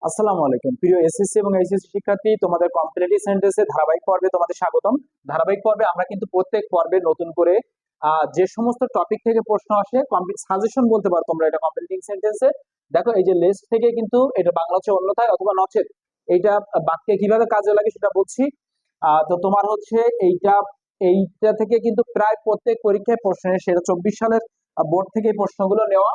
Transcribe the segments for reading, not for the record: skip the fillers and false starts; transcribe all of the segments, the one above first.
আসসালামু আলাইকুম প্রিয় এসএসসি এবং এইচএসসি শিক্ষার্থী, তোমাদের কম্পিটিটিভ সেন্টেন্সে ধারাবাহিক পর্বে তোমাদের স্বাগতম। ধারাবাহিক পর্বে আমরা কিন্তু প্রত্যেক পর্বে নতুন করে যে সমস্ত টপিক থেকে প্রশ্ন আসে, কমপ্লিট সাজেশন বলতে পারো তোমরা এটা কম্পিটিটিভ সেন্টেন্সে। দেখো এই যে লিস্ট থেকে কিন্তু এটা বাংলা হচ্ছে অন্যথায় অথবা নচেত, এইটা বাক্যে কিভাবে কাজে লাগে সেটা বলছি। তো তোমার হচ্ছে এইটা থেকে কিন্তু প্রায় প্রত্যেক পরীক্ষায় প্রশ্ন আসে, সেটা 24 সালের বোর্ড থেকে এই প্রশ্নগুলো নেওয়া।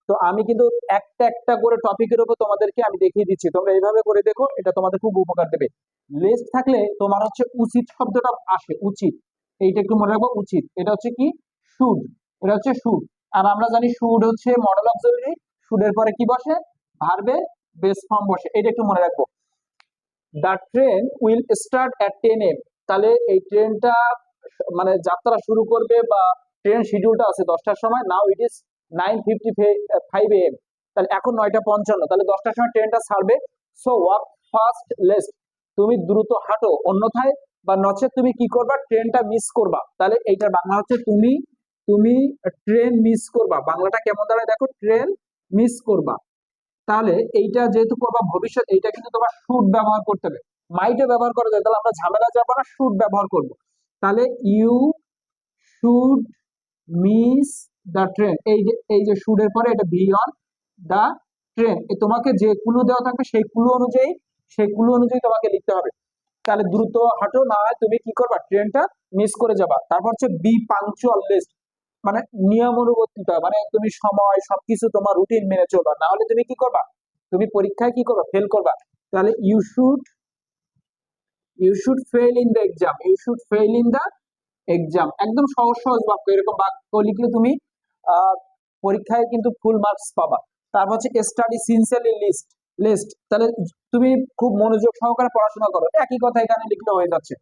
তো আমি কিন্তু একটা একটা করে টপিকের উপর তোমাদেরকে আমি দেখিয়ে দিচ্ছি, তোমরা এইভাবে করে দেখো, এটা তোমাদের খুব উপকার দেবে। লিস্ট থাকলে তোমার হচ্ছে উচিত শব্দটা আসে, উচিত, এইটা একটু মনে রাখবো। উচিত এটা হচ্ছে কি, শুড, এটা হচ্ছে শুড। আর আমরা জানি শুড হচ্ছে মডেল অক্সিলারি, শুডের পরে কি বসে, ভার্বের বেস ফর্ম বসে, এটা একটু মনে রাখবো। The train will start at 10 AM, তাহলে এই ট্রেনটা মানে যাত্রা শুরু করবে বা ট্রেন শিডিউলটা আছে 10টার সময়, নাও ইট ইজ 9:55 AM, তাহলে এখন 9:55, তাহলে 10টার সময় ট্রেনটা ছাড়বে। সো ওয়াক ফাস্ট লেস্ট, তুমি দ্রুত হাঁটো, অন্যথায় বা নচেত তুমি কি করবা, ট্রেনটা মিস করবা। তাহলে এইটার বাংলা হচ্ছে তুমি তুমি ট্রেন মিস করবা। বাংলাটা কেমন দাঁড়ায় দেখো, ট্রেন মিস করবা। তাহলে এইটা যেহেতু করবা ভবিষ্যৎ, এইটা কিন্তু তোমার শুড ব্যবহার করতে হবে, মাইটও ব্যবহার করা যায়, তাহলে আমরা ঝামেলা যাবো না, শুড ব্যবহার করব। তাহলে you should miss the train, এই যে শুডের পরে এটা বি অন দ্য ট্রেন, তোমাকে যে ক্লু দেওয়া থাকবে সেই ক্লু অনুযায়ী তোমাকে লিখতে হবে। তাহলে দ্রুত হাঁটো, না হয় তুমি কি করবা, ট্রেনটা মিস করে যাবা। তারপর হচ্ছে বি পাংচুয়াল লিস্ট, মানে নিয়ম অনুবর্তিতা, মানে তুমি সময় সবকিছু তোমার রুটিন মেনে চলবা, না হলে তুমি কি করবা, তুমি পরীক্ষায় কি করবা, ফেল করবা। তাহলে you should fail in the exam, you should fail in the exam, একদম সহজ সহজ বাক্য, এরকম বাক্য লিখলে তুমি আহ পরীক্ষায় কিন্তু ফুল মার্কস পাবা। তারপর হচ্ছে স্টাডি সিনসিয়ারলি লিস্ট, তাহলে তুমি খুব মনোযোগ সহকারে পড়াশোনা করো, একই কথা এখানে লিখলে হয়ে যাচ্ছে।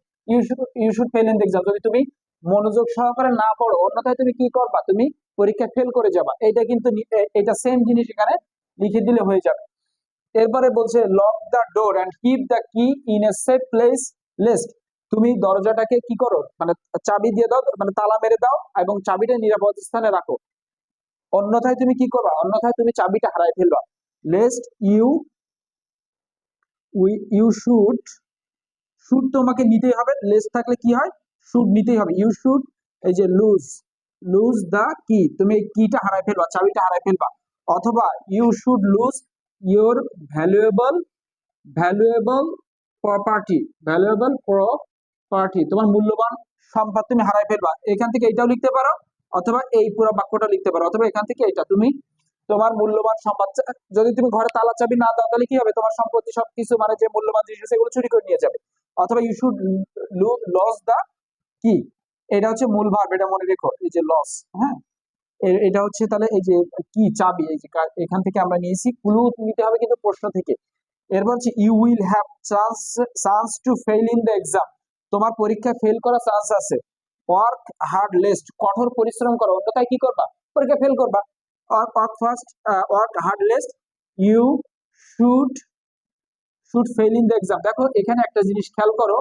You should fail in the exam, যদি তুমি মনোযোগ সহকারে না পড়ো, অন্যথায় তুমি কি করবা, তুমি পরীক্ষা ফেল করে যাবা। এটা কিন্তু এটা সেম জিনিস এখানে লিখে দিলে হয়ে যাবে। এরপরে বলছে lock the door and keep the key in a safe place list, তুমি দরজাটাকে কি করো, মানে চাবি দিয়ে দাও, মানে তালা মেরে দাও এবং চাবিটা নিরাপদ স্থানে রাখো, অন্যথায় তুমি কি করবা, অন্যথায় তুমি চাবিটা হারাই ফেলবা। লেস্ট ইউ শুড শুড তোমাকে নিতেই হবে, লেস্ট থাকলে কি হয়, শুড নিতেই হবে। ইউ শুড, এই যে লুজ দ্য কি, তুমি এই কিটা হারাই ফেলবা, চাবিটা হারাই ফেলবা। অথবা you should lose your valuable valuable property, তোমার মূল্যবান সম্পদ তুমি হারাই ফেলবা। এখান থেকে এইটাও লিখতে পারো, অথবা এই পুরো বাক্যটা লিখতে পারো, অথবা এখান থেকে এটা, তুমি তোমার মূল্যবান সম্পদ, যদি তুমি ঘরে তালা চাবি না দাও তাহলে কি হবে, তোমার সম্পত্তি সবকিছু, মানে যে মূল্যবান জিনিস আছে এগুলো চুরি করে নিয়ে যাবে। অথবা ইউ শুড লস দা কি, এটা হচ্ছে মূল ভার্ব, এটা মনে রেখো, এই যে লস, হ্যাঁ, এটা হচ্ছে তাহলে এই যে কি, চাবি, এই যে এখান থেকে আমরা নিয়েছি, ক্লু নিতে হবে কিন্তু প্রশ্ন থেকে। এরপর হচ্ছে you will have chance to fail in the exam, তোমার পরীক্ষায় ফেল করার চান্স আছে। ওয়ার্ক হার্ড লিস্ট, কঠোর পরিশ্রম করো, অন্যথায় কি করবা, পরীক্ষা ফেল করবা। Work hard lest you should should fail in the exam. দেখো এখানে একটা জিনিস খেয়াল করো,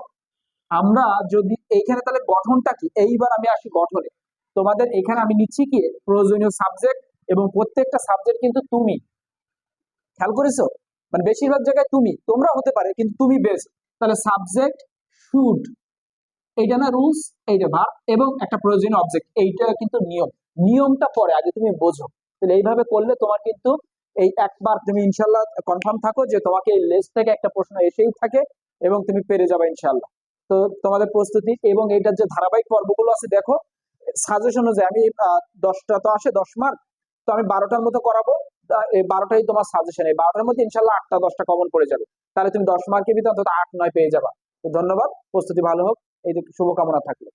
আমরা যদি এইখানে তাহলে গঠনটা কি, এইবার আমি আসি গঠনে। তোমাদের এখানে আমি নিচ্ছি কি প্রয়োজনীয় সাবজেক্ট, এবং প্রত্যেকটা সাবজেক্ট কিন্তু তুমি, খেয়াল করেছো, মানে বেশিরভাগ জায়গায় তোমরা হতে পারে, কিন্তু তুমি বেস্ট। তাহলে সাবজেক্ট শুড, এইটা না রুলস, এইটা ভার্ব, এবং একটা প্রয়োজনীয় অবজেক্ট, এইটা কিন্তু নিয়মটা পরে, আগে তুমি বোঝো। তাহলে এইভাবে করলে তোমার কিন্তু এই একবার তুমি ইনশাল্লাহ কনফার্ম থাকো যে তোমাকে এই লেস থেকে একটা প্রশ্ন এসেই থাকে এবং তুমি পেরে যাবে ইনশাল্লাহ। তো তোমাদের প্রস্তুতি এবং এইটার যে ধারাবাহিক পর্বগুলো আছে দেখো, সাজেশন অনুযায়ী আমি 10টা তো আসে 10 মার্ক, তো আমি 12টার মতো করাবো। এই 12টাই তোমার সাজেশন, এই 12টার মধ্যে ইনশাল্লাহ 8টা 10টা কমন পড়ে যাবে, তাহলে তুমি 10 মার্কের ভিতরে অন্তত 8-9 পেয়ে যাবা। তো ধন্যবাদ, প্রস্তুতি ভালো হোক, এই শুভকামনা থাকলো।